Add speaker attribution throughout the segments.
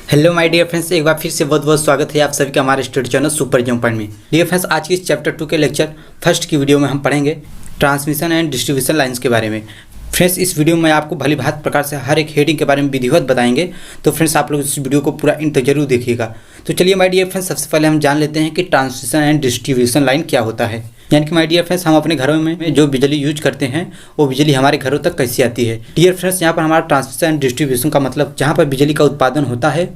Speaker 1: Hello my dear friends, एक बार फिर से बहुत बहुत स्वागत है आप सभी का हमारे study channel super jump point में। डियर फ्रेंड्स, आज की इस चैप्टर 2 के लेक्चर फर्स्ट की वीडियो में हम पढ़ेंगे ट्रांसमिशन एंड डिस्ट्रीब्यूशन लाइंस के बारे में। फ्रेंड्स, इस वीडियो में आपको भली भांति प्रकार से हर एक हेडिंग के बारे में विधिवत बताएंगे, तो फ्रेंड्स आप लोग इस वीडियो को पूरा इन तक जरूर देखिएगा। तो चलिए माय डियर फ्रेंड्स, सबसे पहले हम जान लेते हैं कि ट्रांसमिशन एंड डिस्ट्रीब्यूशन लाइन क्या होता है। यानी कि माय डियर फ्रेंड्स, हम अपने घरों में जो बिजली यूज करते हैं वो बिजली हमारे घरों तक कैसे आती है। डियर फ्रेंड्स, यहाँ पर हमारा ट्रांसमिशन एंड डिस्ट्रीब्यूशन का मतलब जहाँ पर बिजली का उत्पादन होता है,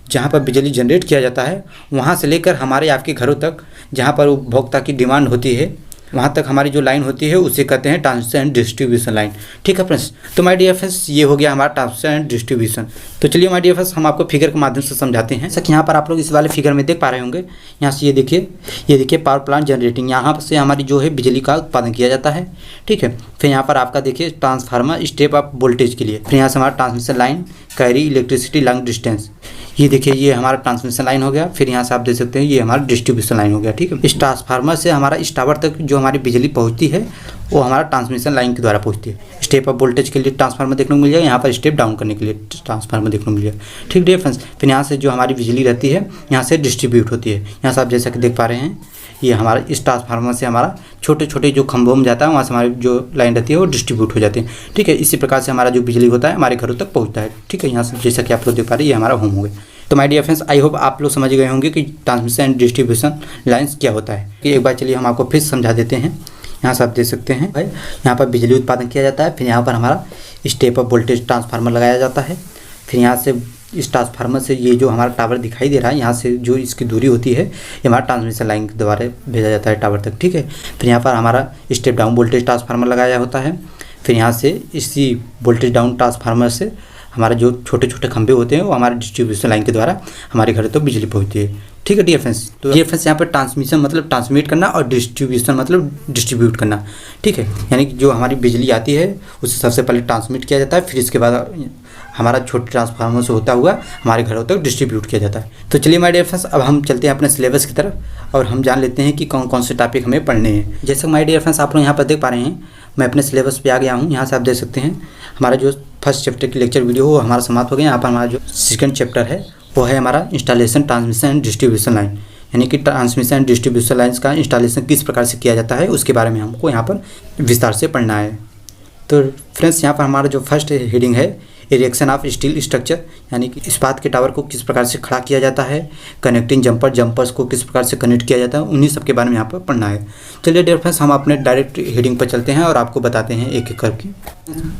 Speaker 1: जहाँ पर बिजली जनरेट किया जाता है, वहाँ से लेकर हमारे आपके घरों तक जहाँ पर उपभोक्ता की डिमांड होती है वहाँ तक हमारी जो लाइन होती है उसे कहते हैं ट्रांसमिशन एंड डिस्ट्रीब्यूशन लाइन। ठीक है फ्रेंड्स, तो माय डियर फ्रेंड्स ये हो गया हमारा ट्रांसमिशन एंड डिस्ट्रीब्यूशन। तो चलिए माय डियर फ्रेंड्स, हम आपको फिगर के माध्यम से समझाते हैं। सर, यहाँ पर आप लोग इस वाले फिगर में देख पा रहे होंगे, यहाँ से ये देखिए पावर प्लांट जनरेटिंग, यहाँ से हमारी जो है बिजली का उत्पादन किया जाता है। ठीक है, फिर यहाँ पर आपका देखिए ट्रांसफार्मर स्टेप अप वोल्टेज के लिए, फिर यहाँ से हमारा transmission line carry electricity long distance, ये देखिए ये हमारा ट्रांसमिशन लाइन हो गया। फिर यहाँ से आप देख सकते हैं ये हमारा डिस्ट्रीब्यूशन लाइन हो गया। ठीक है, इस ट्रांसफार्मर से हमारा इस टावर तक जो हमारी बिजली पहुँचती है वो हमारा ट्रांसमिशन लाइन के द्वारा पहुँचती है। स्टेप अप वोल्टेज के लिए ट्रांसफार्मर देखने को मिल जाएगा, यहाँ पर स्टेप डाउन करने के लिए ट्रांसफार्मर देखने को मिल जाएगा। ठीक है फ्रेंड्स, फिर यहाँ से जो हमारी बिजली रहती है यहाँ से डिस्ट्रीब्यूट होती है। यहाँ से आप जैसा कि देख पा रहे हैं ये हमारा इस ट्रांसफार्मर से हमारा छोटे छोटे जो खंभों में जाता है वहाँ से हमारी जो लाइन रहती है वो डिस्ट्रीब्यूट हो जाती है। ठीक है, इसी प्रकार से हमारा जो बिजली होता है हमारे घरों तक पहुँचता है। ठीक है, यहाँ से जैसा कि आप लोग देख पा रहे हैं ये हमारा होम हो गया। तो my dear friends, I hope आप लोग समझ गए होंगे कि ट्रांसमिशन एंड डिस्ट्रीब्यूशन लाइन्स क्या होता है। कि एक बार चलिए हम आपको फिर समझा देते हैं। यहाँ से आप देख सकते हैं भाई, यहाँ पर बिजली उत्पादन किया जाता है, फिर यहाँ पर हमारा स्टेप अप वोल्टेज ट्रांसफार्मर लगाया जाता है। फिर यहाँ से इस ट्रांसफार्मर से ये जो हमारा टावर दिखाई दे रहा है यहाँ से जो इसकी दूरी होती है ये हमारा ट्रांसमिशन लाइन के द्वारा भेजा जाता है टावर तक। ठीक है, फिर यहाँ पर हमारा स्टेप डाउन वोल्टेज ट्रांसफार्मर लगाया होता है। फिर यहाँ से इसी वोल्टेज डाउन ट्रांसफार्मर से हमारे जो छोटे छोटे खंभे होते हैं वो हमारे डिस्ट्रीब्यूशन लाइन के द्वारा हमारे घर तक बिजली पहुँचती है। ठीक है डियर फ्रेंड्स, तो डियर फ्रेंड्स यहाँ पर ट्रांसमिशन मतलब ट्रांसमिट करना और डिस्ट्रीब्यूशन मतलब डिस्ट्रीब्यूट करना। ठीक है, यानी कि जो हमारी बिजली आती है उसे सबसे पहले ट्रांसमिट किया जाता है, फिर इसके बाद हमारा छोटे ट्रांसफार्मर से होता हुआ हमारे घरों तक डिस्ट्रीब्यूट किया जाता है। तो चलिए माय डियर फ्रेंड्स, अब हम चलते हैं अपने सिलेबस की तरफ और हम जान लेते हैं कि कौन कौन से टॉपिक हमें पढ़ने हैं। जैसे माय डियर फ्रेंड्स आप लोग यहाँ पर देख पा रहे हैं, मैं अपने सिलेबस पे आ गया हूँ। यहाँ से आप देख सकते हैं हमारा जो फर्स्ट चैप्टर की लेक्चर वीडियो वो हमारा समाप्त हो गया। यहाँ पर हमारा जो सेकंड चैप्टर है वो है हमारा installation transmission and distribution line, यानी कि ट्रांसमिशन एंड डिस्ट्रीब्यूशन लाइन्स का इंस्टॉलेशन किस प्रकार से किया जाता है उसके बारे में हमको यहाँ पर विस्तार से पढ़ना है। तो फ्रेंड्स, यहाँ पर हमारा जो फर्स्ट हेडिंग है इरेक्शन ऑफ स्टील स्ट्रक्चर, यानी कि इस्पात के टावर को किस प्रकार से खड़ा किया जाता है, कनेक्टिंग जंपर्स को किस प्रकार से कनेक्ट किया जाता है, उन्हीं सब के बारे में यहाँ पर पढ़ना है। चलिए डियर फ्रेंड्स, हम अपने डायरेक्ट हेडिंग पर चलते हैं और आपको बताते हैं एक एक करके।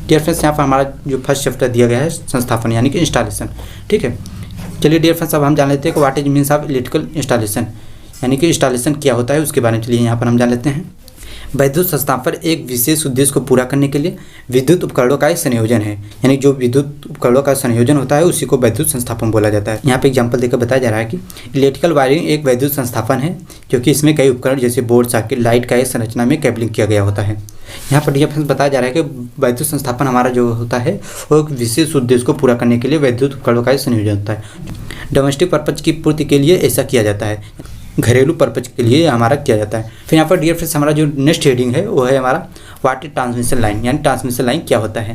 Speaker 1: डियर फ्रेंड्स, यहाँ पर हमारा जो फर्स्ट चैप्टर दिया गया है संस्थापन यानी कि इंस्टॉलेशन। ठीक है, चलिए डियर फ्रेंड्स, अब हम जान लेते हैं कि what is means of electrical installation, यानी कि इंस्टॉलेशन क्या होता है उसके बारे में चलिए यहाँ पर हम जान लेते हैं। विद्युत संस्थापन एक विशेष उद्देश्य को पूरा करने के लिए विद्युत उपकरणों का एक संयोजन है, यानी जो विद्युत उपकरणों का संयोजन होता है उसी को विद्युत संस्थापन बोला जाता है। यहाँ पे एग्जांपल देकर बताया जा रहा है कि इलेक्ट्रिकल वायरिंग एक विद्युत संस्थापन है क्योंकि इसमें कई उपकरण जैसे बोर्ड सॉकेट लाइट का एक संरचना में केबलिंग किया गया होता है। यहाँ पर डियर फ्रेंड्स बताया जा रहा है कि विद्युत संस्थापन हमारा जो होता है वो एक विशेष उद्देश्य को पूरा करने के लिए विद्युत उपकरणों का एक संयोजन होता है। डोमेस्टिक पर्पज की पूर्ति के लिए ऐसा किया जाता है, घरेलू पर्पज के लिए हमारा किया जाता है। फिर यहाँ पर डियर फ्रेंड्स हमारा जो नेक्स्ट हेडिंग है वो है हमारा व्हाट इज ट्रांसमिशन लाइन, यानी ट्रांसमिशन लाइन क्या होता है।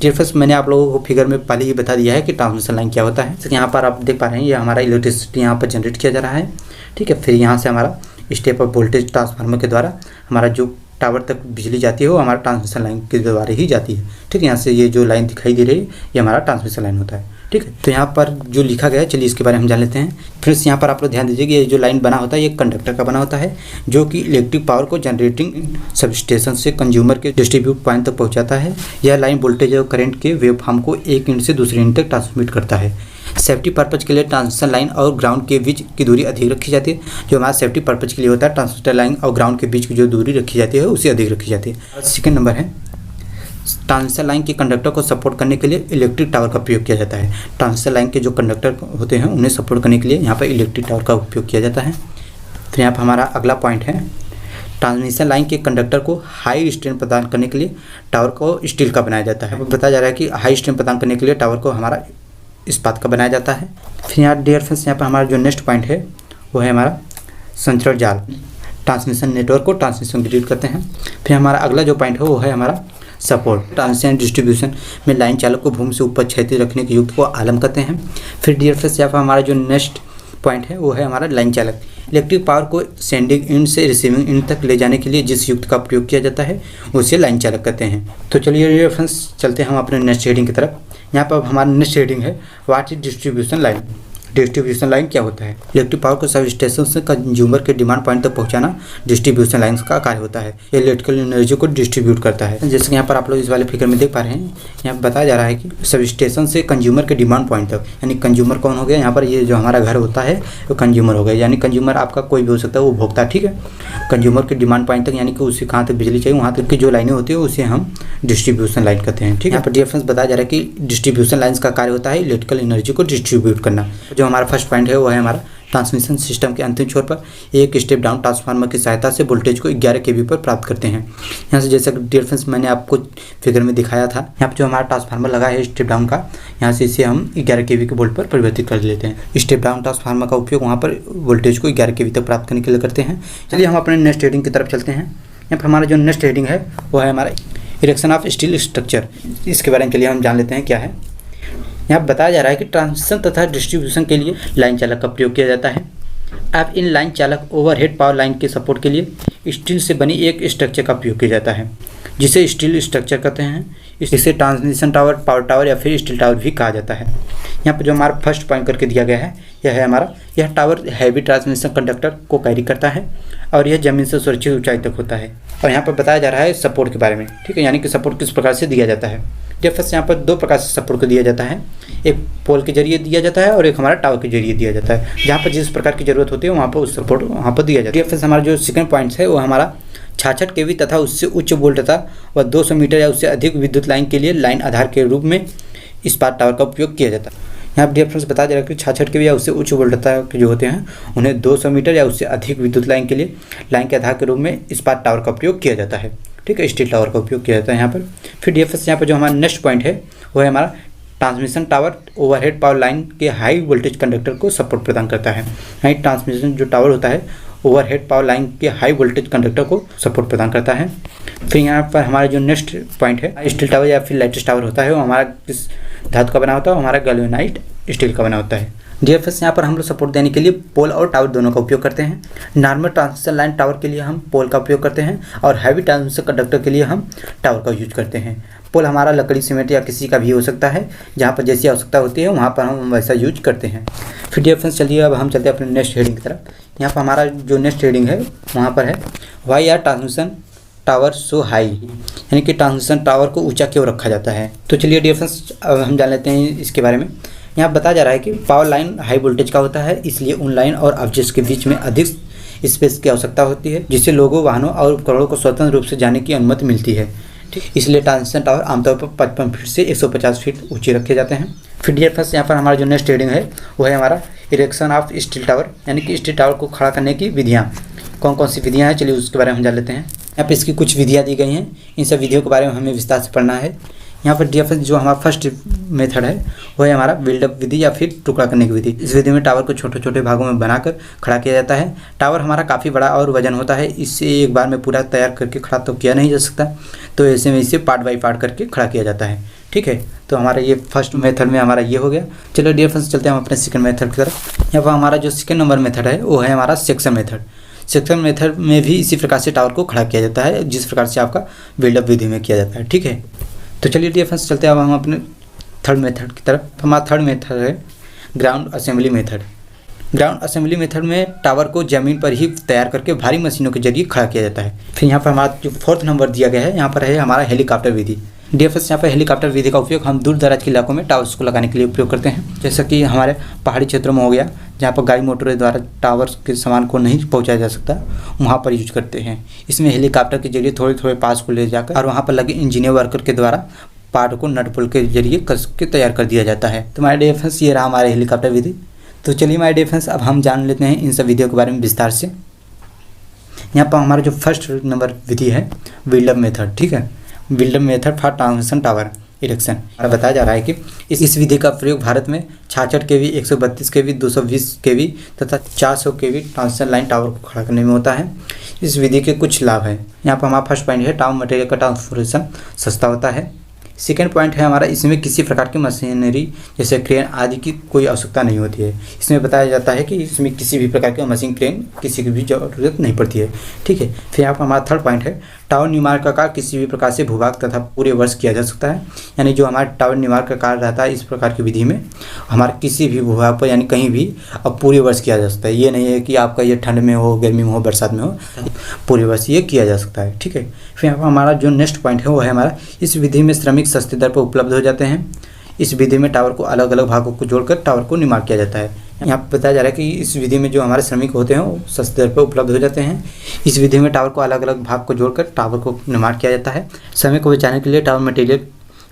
Speaker 1: डियर फ्रेंड्स, मैंने आप लोगों को फिगर में पहले ही बता दिया है कि ट्रांसमिशन लाइन क्या होता है। तो यहाँ पर आप देख पा रहे हैं ये हमारा इलेक्ट्रिसिटी यहाँ पर जनरेट किया जा रहा है। ठीक है, फिर यहाँ से हमारा स्टेप अप वोल्टेज ट्रांसफार्मर के द्वारा हमारा जो टावर तक बिजली जाती है वो हमारा ट्रांसमिशन लाइन के द्वारा ही जाती है। ठीक है, यहाँ से ये जो लाइन दिखाई दे रही है ये हमारा ट्रांसमिशन लाइन होता है। ठीक है, तो यहाँ पर जो लिखा गया है चलिए इसके बारे में हम जान लेते हैं। फ्रेंड्स, यहाँ पर आप लोग ध्यान दीजिए कि ये जो लाइन बना होता है ये कंडक्टर का बना होता है जो कि इलेक्ट्रिक पावर को जनरेटिंग सब स्टेशन से कंज्यूमर के डिस्ट्रीब्यूट पॉइंट तक पहुँचाता है। यह लाइन वोल्टेज और करंट के वेवफॉर्म को एक एंड से दूसरे एंड तक ट्रांसमिट करता है। सेफ्टी पर्पज के लिए ट्रांसमिशन लाइन और ग्राउंड के बीच की दूरी अधिक रखी जाती है। जो हमारा सेफ्टी पर्पज के लिए होता है ट्रांसमिशन लाइन और ग्राउंड के बीच की जो दूरी रखी जाती है उसे अधिक रखी जाती है। सेकंड नंबर है ट्रांसमिशन लाइन के कंडक्टर को सपोर्ट करने के लिए इलेक्ट्रिक टावर का उपयोग किया जाता है। ट्रांसमिशन लाइन के जो कंडक्टर होते हैं उन्हें सपोर्ट करने के लिए यहाँ पर इलेक्ट्रिक टावर का उपयोग किया जाता है। फिर यहाँ पर हमारा अगला पॉइंट है ट्रांसमिशन लाइन के कंडक्टर को हाई स्ट्रेन प्रदान करने के लिए टावर को स्टील का बनाया जाता है। बताया जा रहा है कि हाई स्ट्रेन प्रदान करने के लिए टावर को हमारा इस्पात का बनाया जाता है। फिर यहाँ डियर फ्रेंड्स यहाँ पर हमारा जो नेक्स्ट पॉइंट है वो है हमारा संचरण जाल, ट्रांसमिशन नेटवर्क को ट्रांसमिशन ग्रिड करते हैं। फिर हमारा अगला जो पॉइंट है वो है हमारा सपोर्ट। ट्रांसमिशन एंड डिस्ट्रीब्यूशन में लाइन चालक को भूमि से ऊपर क्षैतिज रखने के युक्त को आलम कहते हैं। फिर डियर फ्रेंड्स यहाँ पर हमारा जो नेक्स्ट पॉइंट है वो है हमारा लाइन चालक। इलेक्ट्रिक पावर को सेंडिंग एंड से रिसीविंग एंड तक ले जाने के लिए जिस युक्त का प्रयोग किया जाता है उसे लाइन चालक कहते हैं। तो चलिए डियर फ्रेंड्स चलते हैं हम अपने नेक्स्ट हेडिंग की तरफ। यहाँ पर हमारा नेक्स्ट हेडिंग है what is distribution line. Distribution line क्या होता है? इलेक्ट्रिक पावर को सब स्टेशन से कंज्यूमर के डिमांड पॉइंट तक पहुंचाना डिस्ट्रीब्यूशन लाइन का कार्य होता है। ये इलेक्ट्रिकल एनर्जी को डिस्ट्रीब्यूट करता है। जैसे कि यहाँ पर आप लोग इस वाले फिगर में देख पा रहे हैं, यहाँ पर बताया जा रहा है कि सब स्टेशन से कंज्यूमर के डिमांड पॉइंट तक, यानी कंज्यूमर कौन हो गया यहाँ पर, ये जो हमारा घर होता है वो कंज्यूमर हो गया, यानी कंज्यूमर आपका कोई भी हो सकता है, वो उपभोक्ता, ठीक है। कंज्यूमर के डिमांड पॉइंट तक यानी कि उसे कहाँ तक बिजली चाहिए वहाँ तक की जो लाइनें होती है उसे हम डिस्ट्रीब्यूशन लाइन कहते हैं, ठीक है। यहाँ पर डिफरेंस बताया जा रहा है कि डिस्ट्रीब्यूशन लाइन्स का कार्य होता है इलेक्ट्रिकल एनर्जी को डिस्ट्रीब्यूट करना। जो हमारा फर्स्ट पॉइंट है वो है हमारा ट्रांसमिशन सिस्टम के अंतिम छोर पर एक स्टेप डाउन ट्रांसफार्मर की सहायता से वोल्टेज को 11 kV पर प्राप्त करते हैं। यहाँ से जैसा डिफरेंस मैंने आपको फिगर में दिखाया था, यहाँ पर जो हमारा ट्रांसफार्मर लगा है स्टेप डाउन का, यहाँ से इसे हम 11 kV के वोल्ट पर परिवर्तित कर लेते हैं। स्टेप डाउन ट्रांसफार्मर का उपयोग वहाँ पर वोल्टेज को 11 kV तक प्राप्त करने के लिए करते हैं। चलिए हम अपने नेक्स्ट हेडिंग की तरफ चलते हैं। यहाँ पर हमारा जो नेक्स्ट हेडिंग है वो है हमारा इरेक्शन ऑफ स्टील स्ट्रक्चर। इसके बारे में चलिए हम जान लेते हैं क्या है। यहाँ बताया जा रहा है कि ट्रांसमिशन तथा डिस्ट्रीब्यूशन के लिए लाइन चालक का प्रयोग किया जाता है। अब इन लाइन चालक ओवरहेड पावर लाइन के सपोर्ट के लिए स्टील से बनी एक स्ट्रक्चर का प्रयोग किया जाता है जिसे स्टील स्ट्रक्चर कहते हैं। इसे ट्रांसमिशन टावर, पावर टावर या फिर स्टील टावर भी कहा जाता है। यहाँ पर जो हमारा फर्स्ट पॉइंट करके दिया गया है यह है हमारा, यह टावर हैवी ट्रांसमिशन कंडक्टर को कैरी करता है और यह जमीन से सुरक्षित ऊंचाई तक होता है। और यहाँ पर बताया जा रहा है सपोर्ट के बारे में, ठीक है, यानी कि सपोर्ट किस प्रकार से दिया जाता है। डिफरेंस यहाँ पर दो प्रकार से सपोर्ट को दिया जाता है, एक पोल के जरिए दिया जाता है और एक हमारा टावर के जरिए दिया जाता है। जहाँ पर जिस प्रकार की जरूरत होती है वहाँ पर उस सपोर्ट वहाँ पर दिया जाता है। डिफरेंस हमारा जो सेकंड पॉइंट है वो हमारा 66 kV तथा उससे उच्च वोल्टता व 200 मीटर या उससे अधिक विद्युत लाइन के लिए लाइन आधार के रूप में इस्पात टावर का उपयोग किया जाता है। यहाँ पर डिफरेंस बताया जा रहा है कि 66 kV या उससे उच्च वोल्टता के जो होते हैं उन्हें 200 मीटर या उससे अधिक विद्युत लाइन के लिए लाइन के आधार के रूप में इस्पात टावर का उपयोग किया जाता है, ठीक है, स्टील टावर का उपयोग किया जाता है यहाँ पर। फिर डिफरेंस यहाँ पर जो हमारा नेक्स्ट पॉइंट है वो है हमारा transmission tower overhead power line के हाई वोल्टेज कंडक्टर को सपोर्ट प्रदान करता है। यानी ट्रांसमिशन जो टावर होता है ओवरहेड पावर लाइन के हाई वोल्टेज कंडक्टर को सपोर्ट प्रदान करता है। फिर यहाँ पर हमारा जो नेक्स्ट पॉइंट है स्टील टावर या फिर लैटिस टावर होता है वो हमारा किस धातु का बना होता है, हमारा गैल्वेनाइट स्टील का बना होता है। डीएफएस यहाँ पर हम लोग सपोर्ट देने के लिए पोल और टावर दोनों का उपयोग करते हैं। नॉर्मल ट्रांसमिशन लाइन टावर के लिए हम पोल का उपयोग करते हैं और हैवी ट्रांसमिशन कंडक्टर के लिए हम टावर का यूज करते हैं। पोल हमारा लकड़ी, सीमेंट या किसी का भी हो सकता है, जहाँ पर जैसी आवश्यकता होती है वहाँ पर हम वैसा यूज करते हैं। फिर डीएफएस चलिए अब हम चलते हैं अपने नेक्स्ट हेडिंग की तरफ। यहाँ पर हमारा जो नेक्स्ट हेडिंग है वहाँ पर है why are transmission tower so high, यानी कि ट्रांसमिशन टावर को ऊंचा क्यों रखा जाता है। तो चलिए डीएफएस अब हम जान लेते हैं इसके बारे में। यहाँ बताया जा रहा है कि पावर लाइन हाई वोल्टेज का होता है, इसलिए उन लाइन और ऑब्जेक्ट्स के बीच में अधिक स्पेस की आवश्यकता होती है, जिससे लोगों, वाहनों और उपकरणों को स्वतंत्र रूप से जाने की अनुमति मिलती है। ठीक, इसलिए ट्रांसमिशन टावर आमतौर पर 55 फीट से 150 फीट ऊंचे रखे जाते हैं। फिर डीएफएस यहाँ पर हमारा जो नेक्स्ट हेडिंग है वो है हमारा इरेक्शन ऑफ स्टील टावर, यानी कि स्टील टावर को खड़ा करने की विधियाँ। कौन कौन सी विधियाँ हैं, चलिए उसके बारे में हम जान लेते हैं। यहाँ पर इसकी कुछ विधियाँ दी गई हैं, इन सब विधियों के बारे में हमें विस्तार से पढ़ना है। यहाँ पर डीएफएस जो हमारा फर्स्ट मेथड है वो है हमारा बिल्डअप विधि या फिर टुकड़ा करने की विधि। इस विधि में टावर को छोटे छोटे भागों में बनाकर खड़ा किया जाता है। टावर हमारा काफ़ी बड़ा और वजन होता है, इससे एक बार में पूरा तैयार करके खड़ा तो किया नहीं जा सकता, तो ऐसे में इसे पार्ट बाई पार्ट करके खड़ा किया जाता है। ठीक है, तो हमारा ये फर्स्ट मेथड में हमारा ये हो गया। चलो डीएफएस चलते हैं हम अपने सेकंड मेथड की तरफ। यहाँ पर हमारा जो सेकंड नंबर मेथड है वो है हमारा सेक्शन मेथड। सेक्शन मेथड में भी इसी प्रकार से टावर को खड़ा किया जाता है, जिस प्रकार से आपका बिल्डअप विधि में किया जाता है। ठीक है, तो चलिए डीएफएस चलते हैं अब हम अपने थर्ड मेथड की तरफ। हमारा थर्ड मेथड है ground assembly method. Ground assembly method में टावर को ज़मीन पर ही तैयार करके भारी मशीनों के जरिए खड़ा किया जाता है। फिर यहाँ पर हमारा जो फोर्थ नंबर दिया गया है यहाँ पर है हमारा हेलीकॉप्टर विधि। डीएफएस यहाँ पर हेलीकॉप्टर विधि का उपयोग हम दूर दराज के इलाकों में टावर्स को लगाने के लिए उपयोग करते हैं, जैसा कि हमारे पहाड़ी क्षेत्रों में हो गया, जहाँ पर गाड़ी मोटरों द्वारा टावर्स के सामान को नहीं पहुँचाया जा सकता, वहाँ पर यूज करते हैं। इसमें हेलीकॉप्टर के जरिए थोड़े थोड़े पास को ले जाकर और वहाँ पर लगे इंजीनियर वर्कर के द्वारा पार्ट को नट पुल के जरिए कस के तैयार कर दिया जाता है। तो हमारे डीएफएस ये रहा हमारे हेलीकॉप्टर विधि। तो चलिए हमारे डीएफएस अब हम जान लेते हैं इन सब विधियों के बारे में विस्तार से। यहाँ पर हमारा जो फर्स्ट नंबर विधि है बिल्डअप मेथड। ठीक है, buildup method for transmission tower, erection. बताया जा रहा है कि इस विधि का प्रयोग भारत में 66 kV, 132 kV, 220 kV तथा 400 kV ट्रांसमिशन लाइन टावर को खड़ा करने में होता है। इस विधि के कुछ लाभ हैं। यहाँ पर हमारा फर्स्ट पॉइंट है, टावर मटेरियल का ट्रांसपोर्टेशन सस्ता होता है। सेकेंड पॉइंट है हमारा, इसमें किसी प्रकार की मशीनरी जैसे क्रेन आदि की कोई आवश्यकता नहीं होती है। इसमें बताया जाता है कि इसमें किसी भी प्रकार की मशीन, क्रेन किसी की भी जरूरत नहीं पड़ती है। ठीक है। फिर यहाँ पर हमारा थर्ड पॉइंट है, टावर निर्माण का कार्य किसी भी प्रकार से भूभाग तथा पूरे वर्ष किया जा सकता है। यानी जो हमारा टावर निर्माण का कार्य रहता है इस प्रकार की विधि में हमारे किसी भी भूभाग पर यानी कहीं भी अब पूरे वर्ष किया जा सकता है। ये नहीं है कि आपका ये ठंड में हो, गर्मी में हो, बरसात में हो, पूरे वर्ष ये किया जा सकता है। ठीक है। फिर यहाँ पर हमारा जो नेक्स्ट पॉइंट है वो है हमारा, इस विधि में श्रमिक सस्ते दर पर उपलब्ध हो जाते हैं। इस विधि में टावर को अलग अलग भागों को जोड़कर टावर को निर्माण किया जाता है। यहाँ पर बताया जा रहा है कि इस विधि में जो हमारे श्रमिक होते हैं वो सस्ते दर पर उपलब्ध हो जाते हैं। इस विधि में टावर को अलग अलग भाग को जोड़कर टावर को निर्माण किया जाता है। समय को बचाने के लिए टावर मटेरियल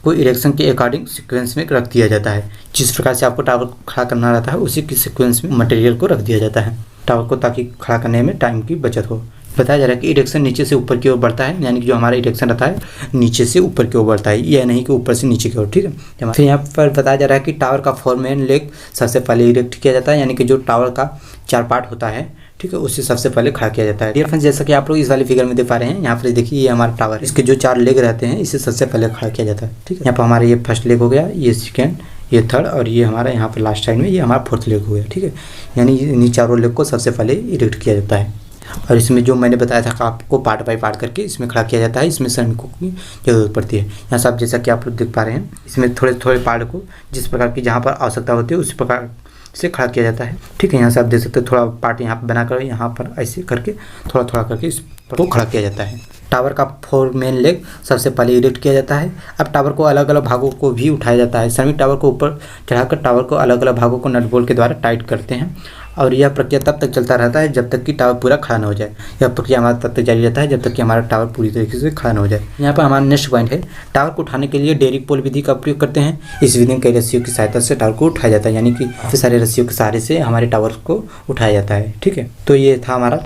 Speaker 1: को इरेक्शन के अकॉर्डिंग सीक्वेंस में रख दिया जाता है। जिस प्रकार से आपको टावर खड़ा करना रहता है उसी की सीक्वेंस में मटेरियल को रख दिया जाता है टावर को, ताकि खड़ा करने में टाइम की बचत हो। बताया जा रहा है कि इरेक्शन नीचे से ऊपर की ओर बढ़ता है, यानी कि जो हमारा इरेक्शन रहता है नीचे से ऊपर की ओर बढ़ता है, यह नहीं कि ऊपर से नीचे की ओर। ठीक है। फिर यहाँ पर बताया जा रहा है कि टावर का फोरमेन लेग सबसे पहले इरेक्ट किया जाता है, यानी कि जो टावर का 4 पार्ट होता है, ठीक है, उससे सबसे पहले खड़ा किया जाता है। डियर फ्रेंड्स, जैसा कि आप लोग इस वाली फिगर में देख पा रहे हैं, यहाँ पर देखिए ये हमारा टावर, इसके जो 4 लेग रहते हैं इसे सबसे पहले खड़ा किया जाता है। ठीक है। यहाँ पर हमारा ये फर्स्ट लेग हो गया, ये सेकेंड, ये थर्ड और ये हमारा यहाँ पर लास्ट साइड में ये हमारा फोर्थ लेग हो गया। ठीक है। यानी इन चारों लेग को सबसे पहले इरेक्ट किया जाता है। और इसमें जो मैंने बताया था कि आपको पार्ट बाय पार्ट करके इसमें खड़ा किया जाता है, इसमें श्रमिकों की जरूरत पड़ती है। यहाँ सब जैसा कि आप लोग देख पा रहे हैं, इसमें थोड़े थोड़े पार्ट को जिस प्रकार की जहाँ पर आवश्यकता होती है उस प्रकार से खड़ा किया जाता है। ठीक है। यहाँ से आप देख सकते हैं, थोड़ा पार्ट यहाँ पर बनाकर यहाँ पर ऐसे करके थोड़ा थोड़ा करके इस को खड़ा किया जाता है। टावर का 4 मेन लेग सबसे पहले इरेक्ट किया जाता है। अब टावर को अलग अलग भागों को भी उठाया जाता है। श्रमिक टावर को ऊपर चढ़ाकर टावर को अलग अलग भागों को नट बोल्ट के द्वारा टाइट करते हैं और यह प्रक्रिया तब तक चलता रहता है जब तक कि टावर पूरा खड़ा न हो जाए। यह प्रक्रिया हमारा तब तक जारी रहता है जब तक कि हमारा टावर पूरी तरीके से खड़ा न हो जाए। यहाँ पर हमारा नेक्स्ट पॉइंट है, टावर को उठाने के लिए डेरिक पोल विधि का प्रयोग करते हैं। इस विधि में कई रस्सियों की सहायता से टावर को उठाया जाता है, यानी कि काफ़ी सारे रस्सियों के सहारे से हमारे टावर को उठाया जाता है। ठीक है। तो ये था हमारा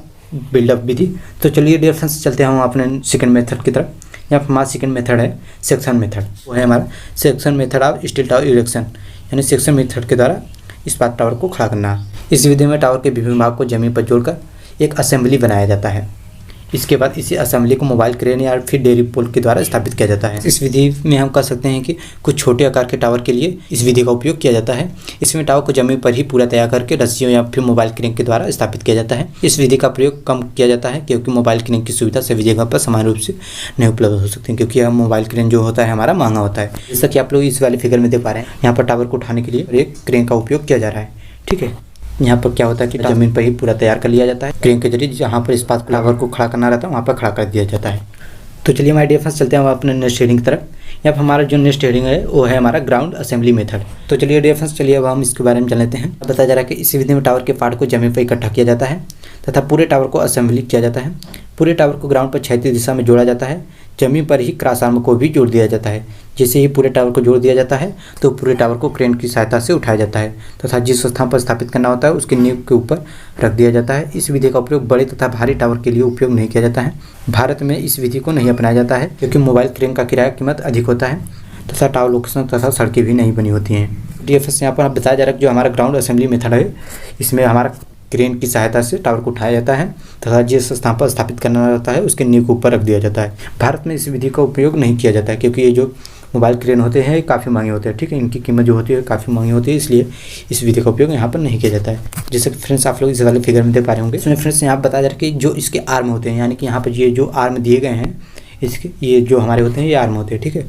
Speaker 1: बिल्डअप विधि। तो चलिए डियर फ्रेंड्स, चलते हैं हम अपने सेकंड मेथड की तरफ। यहाँ पर हमारा सेकंड मेथड है सेक्शन मेथड। वो है हमारा section method of steel tower erection, यानी सेक्शन मेथड के द्वारा इस्पात टावर को खड़ा करना। इस विधि में टावर के विभिन्न भाग को जमीन पर जोड़कर एक असेंबली बनाया जाता है। इसके बाद इसी असेंबली को मोबाइल क्रेन या फिर डेरिक पोल के द्वारा स्थापित किया जाता है। इस विधि में हम कह सकते हैं कि कुछ छोटे आकार के टावर के लिए इस विधि का उपयोग किया जाता है। इसमें टावर को जमीन पर ही पूरा तैयार करके रस्सियों या फिर मोबाइल क्रेन के द्वारा स्थापित किया जाता है। इस विधि का प्रयोग कम किया जाता है क्योंकि मोबाइल क्रेन की सुविधा सभी जगह पर समान रूप से नहीं उपलब्ध हो सकती, क्योंकि यह मोबाइल क्रेन जो होता है हमारा महंगा होता है। जैसा कि आप लोग इस वाले फिगर में देख पा रहे हैं, यहाँ पर टावर को उठाने के लिए एक क्रेन का उपयोग किया जा रहा है। ठीक है। यहाँ पर क्या होता है कि जमीन पर ही पूरा तैयार कर लिया जाता है क्रेन के जरिए, जहाँ पर इस्पात टावर को खड़ा करना रहता है वहाँ पर खड़ा कर दिया जाता है। तो चलिए हमारे डियर फ्रेंड्स, चलते हैं हम अपने नेक्स्ट हेडिंग की तरफ। यहाँ पर हमारा जो नेक्स्ट हेडिंग है वो है हमारा ग्राउंड असेंबली मेथड। तो चलिए डियर फ्रेंड्स, चलिए अब हम इसके बारे में जान लेते हैं। बताया जा रहा है कि इस विधि में टावर के पार्ट को जमीन पर इकट्ठा किया जाता है तथा पूरे टावर को असेंबली किया जाता है। पूरे टावर को ग्राउंड पर क्षैतिज दिशा में जोड़ा जाता है। जमीन पर ही क्रॉस आर्म को भी जोड़ दिया जाता है। जैसे ही पूरे टावर को जोड़ दिया जाता है तो पूरे टावर को क्रेन की सहायता से उठाया जाता है तथा जिस स्थान पर स्थापित करना होता है उसकी नींव के ऊपर रख दिया जाता है। इस विधि का उपयोग बड़े तथा भारी टावर के लिए उपयोग नहीं किया जाता है। भारत में इस विधि को नहीं अपनाया जाता है क्योंकि मोबाइल क्रेन का किराया कीमत अधिक होता है तथा टावर लोकेशन तथा सड़कें भी नहीं बनी होती हैं। DFS यहाँ पर बताया जा रहा है कि जो हमारा ग्राउंड असेंबली मेथड है इसमें हमारा क्रेन की सहायता से टावर को उठाया जाता है तथा जिस स्थान पर स्थापित करना रहता है उसके नींव के ऊपर रख दिया जाता है। भारत में इस विधि का उपयोग नहीं किया जाता है क्योंकि ये जो मोबाइल क्रेन होते हैं काफ़ी महंगे होते हैं। ठीक है। इनकी कीमत जो होती है काफ़ी महंगी होती है, इसलिए इस विधि का उपयोग यहाँ पर नहीं किया जाता है। जैसे कि फ्रेंड्स आप लोग इस वाले फिगर में देख पा रहे होंगे, इसमें फ्रेंड्स यहाँ बताया जा रहा है कि जो इसके आर्म होते हैं, यानी कि यहाँ पर ये जो आर्म दिए गए हैं इसके ये जो हमारे होते हैं ये आर्म होते हैं। ठीक है।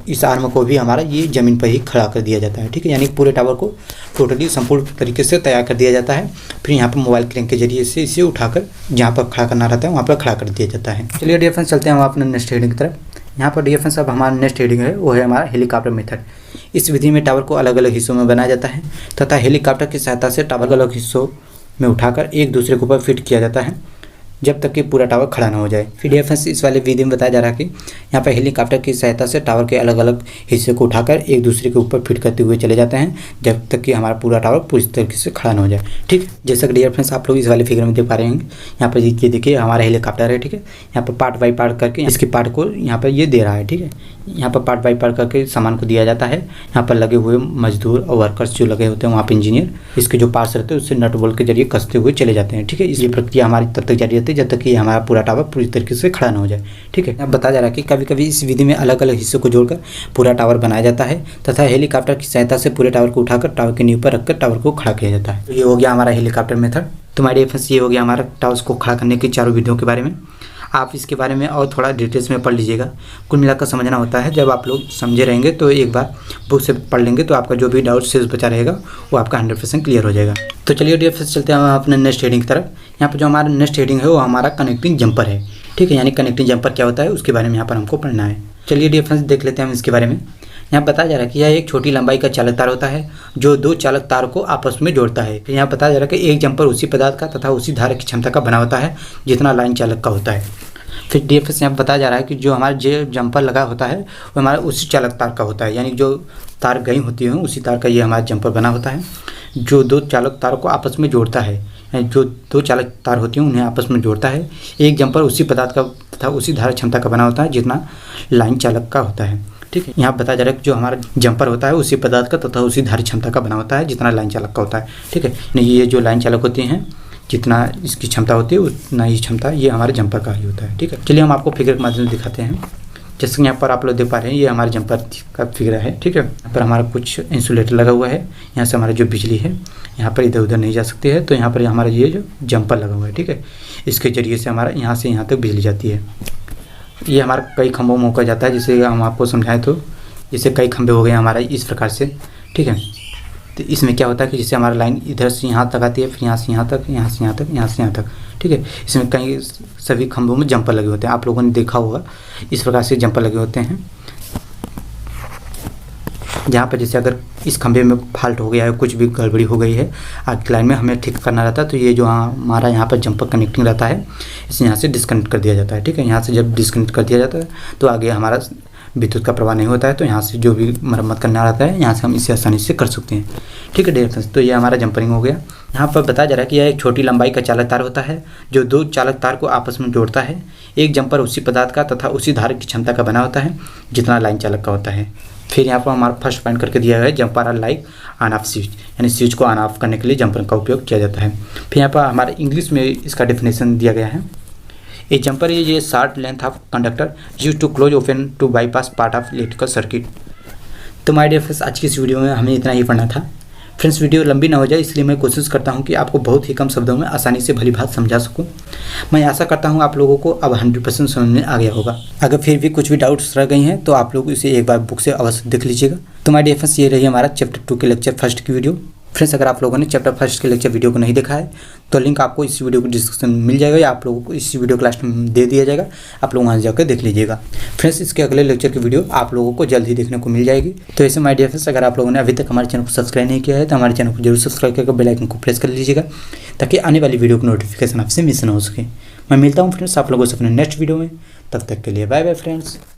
Speaker 1: इस आर्म को भी हमारा ये ज़मीन पर ही खड़ा कर दिया जाता है। ठीक है। यानी पूरे टावर को टोटली संपूर्ण तरीके से तैयार कर दिया जाता है। फिर यहाँ पर मोबाइल क्रेन के जरिए से इसे उठाकर जहाँ पर खड़ा करना रहता है वहाँ पर खड़ा कर दिया जाता है। चलिए डियर फ्रेंड्स, चलते हैं हम अपने नेक्स्ट हेडिंग की तरफ। यहाँ पर डियर फ्रेंड्स अब हमारा नेक्स्ट हेडिंग है वो है हमारा हेलीकॉप्टर मेथड। इस विधि में टावर को अलग अलग हिस्सों में बनाया जाता है तथा हेलीकॉप्टर की सहायता से टावर अलग अलग हिस्सों में उठाकर एक दूसरे के ऊपर फिट किया जाता है जब तक कि पूरा टावर खड़ा ना हो जाए। फिर DFS इस वाले वीडियो में बताया जा रहा है कि यहाँ पर हेलीकॉप्टर की सहायता से टावर के अलग अलग हिस्से को उठाकर एक दूसरे के ऊपर फिट करते हुए चले जाते हैं जब तक कि हमारा पूरा टावर पूरी तरीके से खड़ा ना हो जाए। ठीक, जैसा कि डियर फ्रेंड्स आप लोग इस वाले फिगर में देख पा रहे हैं, यहाँ पर ये देखिए हमारा हेलीकॉप्टर है। ठीक है। यहाँ पर पार्ट बाई पार्ट करके इसके पार्ट को यहाँ पर ये दे रहा है। ठीक है। यहाँ पर पार्ट बाई पार्ट करके सामान को दिया जाता है। यहाँ पर लगे हुए मजदूर और वर्कर्स जो लगे होते हैं वहाँ पे इंजीनियर इसके जो पार्ट्स रहते हैं उससे नट बोल्ट के जरिए कसते हुए चले जाते हैं। ठीक है, इसलिए प्रक्रिया हमारी तब तक जारी रहती है जब तक कि हमारा पूरा टावर पूरी तरीके से खड़ा ना हो जाए। ठीक है, अब बताया जा रहा है कि कभी कभी इस विधि में अलग अलग हिस्सों को जोड़कर पूरा टावर बनाया जाता है तथा हेलीकॉप्टर की सहायता से पूरे टावर को उठाकर टावर की नींव पर रखकर टावर को खड़ा किया जाता है। तो ये हो गया हमारा हेलीकॉप्टर मेथड। तो माय डियर फ्रेंड्स, ये हो गया हमारा टावर्स को खड़ा करने की चारों विधियों के बारे में। आप इसके बारे में और थोड़ा डिटेल्स में पढ़ लीजिएगा। कुल मिलाकर समझना होता है, जब आप लोग समझे रहेंगे तो एक बार बुक से पढ़ लेंगे तो आपका जो भी डाउट शेष बचा रहेगा वो आपका 100% क्लियर हो जाएगा। तो चलिए डियर फ्रेंड्स, चलते हैं अपने नेक्स्ट हेडिंग की तरफ। यहाँ पर जो हमारा नेक्स्ट हेडिंग है वो हमारा कनेक्टिंग जंपर है। ठीक है, यानी कनेक्टिंग जंपर क्या होता है उसके बारे में यहाँ पर हमको पढ़ना है। चलिए डियर फ्रेंड्स, देख लेते हैं हम इसके बारे में। यहाँ बताया जा रहा है कि यह एक छोटी लंबाई का चालक तार होता है जो दो चालक तार को आपस में जोड़ता है। फिर यहाँ बताया जा रहा है कि एक जंपर उसी पदार्थ का तथा उसी धारक की क्षमता का बना होता है जितना लाइन चालक का होता है। फिर डीएफएस यहाँ बताया जा रहा है कि जो हमारा जो जंपर लगा होता है वो हमारा उसी चालक तार का होता है, यानी जो तार गई होती है उसी तार का ये हमारा जंपर बना होता है जो दो चालक तार को आपस में जोड़ता है। जो दो चालक तार होती हैं उन्हें आपस में जोड़ता है। एक जंपर उसी पदार्थ का तथा उसी धारक क्षमता का बना होता है जितना लाइन चालक का होता है। ठीक है, यहाँ बताया जा रहा है कि जो हमारा जंपर होता है उसी पदार्थ का तथा उसी धारक क्षमता का बना होता है जितना लाइन चालक का होता है। ठीक है, ये जो लाइन चालक होती हैं जितना इसकी क्षमता होती है उतना ही क्षमता ये हमारे जंपर का ही होता है। ठीक है, चलिए हम आपको फिगर के माध्यम से दिखाते हैं। जैसे कि यहाँ पर आप लोग देख पा रहे हैं ये हमारे जंपर का फिगर है। ठीक है, यहाँ पर हमारा कुछ इंसुलेटर लगा हुआ है, यहाँ से हमारा जो बिजली है यहाँ पर इधर उधर नहीं जा सकती है, तो यहाँ पर हमारा ये जो जंपर लगा हुआ है। ठीक है, इसके जरिए से हमारा यहाँ से यहाँ तक बिजली जाती है। ये हमारा कई खंभों में होकर जाता है, जैसे हम आपको समझाएं तो जैसे कई खंभे हो गए हमारा इस प्रकार से। ठीक है, तो इसमें क्या होता है कि जैसे हमारा लाइन इधर से यहाँ तक आती है, फिर यहाँ से यहाँ तक, यहाँ से यहाँ तक, यहाँ से यहाँ तक। ठीक है, इसमें कई सभी खंभों में जंपर लगे होते हैं, आप लोगों ने देखा होगा इस प्रकार से जंपर लगे होते हैं। जहाँ पर जैसे अगर इस खंभे में फॉल्ट हो गया है, कुछ भी गड़बड़ी हो गई है आगे की लाइन में, हमें ठीक करना रहता है, तो ये जो हमारा यहाँ पर जंपर कनेक्टिंग रहता है इसे यहाँ से डिस्कनेक्ट कर दिया जाता है। ठीक है, यहाँ से जब डिस्कनेक्ट कर दिया जाता है तो आगे हमारा विद्युत का प्रवाह नहीं होता है, तो यहाँ से जो भी मरम्मत करना रहता है यहाँ से हम इसे आसानी से कर सकते हैं। ठीक है डियर फ्रेंड्स, तो ये हमारा जंपरिंग हो गया। यहाँ पर बताया जा रहा है कि यह एक छोटी लंबाई का चालक तार होता है जो दो चालक तार को आपस में जोड़ता है। एक जंपर उसी पदार्थ का तथा उसी धारक की क्षमता का बना होता है जितना लाइन चालक का होता है। फिर यहाँ पर हमारा फर्स्ट पॉइंट करके दिया गया है jumper are like on off switch, यानी स्विच को ऑन ऑफ करने के लिए जंपर का उपयोग किया जाता है। फिर यहाँ पर हमारे इंग्लिश में इसका डेफिनेशन दिया गया है। A jumper is a short length of conductor use to close open to bypass part of electrical circuit. तो माय डियर फ्रेंड्स, आज की इस वीडियो में हमें इतना ही पढ़ना था। फ्रेंड्स, वीडियो लंबी ना हो जाए इसलिए मैं कोशिश करता हूं कि आपको बहुत ही कम शब्दों में आसानी से भली बात समझा सकूं। मैं आशा करता हूं आप लोगों को अब 100% समझ में आ गया होगा। अगर फिर भी कुछ भी डाउट्स रह गई हैं तो आप लोग इसे एक बार बुक से अवश्य देख लीजिएगा। तो माय डियर फ्रेंड्स, ये रही हमारा चैप्टर 2 के लेक्चर फर्स्ट की वीडियो। फ्रेंड्स, अगर आप लोगों ने चैप्टर फर्स्ट के लेक्चर वीडियो को नहीं देखा है तो लिंक आपको इस वीडियो को डिस्क्रिप्शन में मिल जाएगा या आप लोगों को इस वीडियो क्लास में दे दिया जाएगा, आप लोग वहाँ जाकर देख लीजिएगा। फ्रेंड्स, इसके अगले लेक्चर की वीडियो आप लोगों को जल्द ही देखने को मिल जाएगी। तो ऐसे माय डियर फ्रेंड्स, अगर आप लोगों ने अभी तक हमारे चैनल को सब्सक्राइब नहीं किया है तो हमारे चैनल को जरूर सब्सक्राइब करके बेल आइकन को प्रेस कर लीजिएगा ताकि आने वाली वीडियो की नोटिफिकेशन आपसे मिस ना हो सके। मैं मिलता हूँ फ्रेंड्स आप लोगों से अपने नेक्स्ट वीडियो में, तब तक के लिए बाय बाय फ्रेंड्स।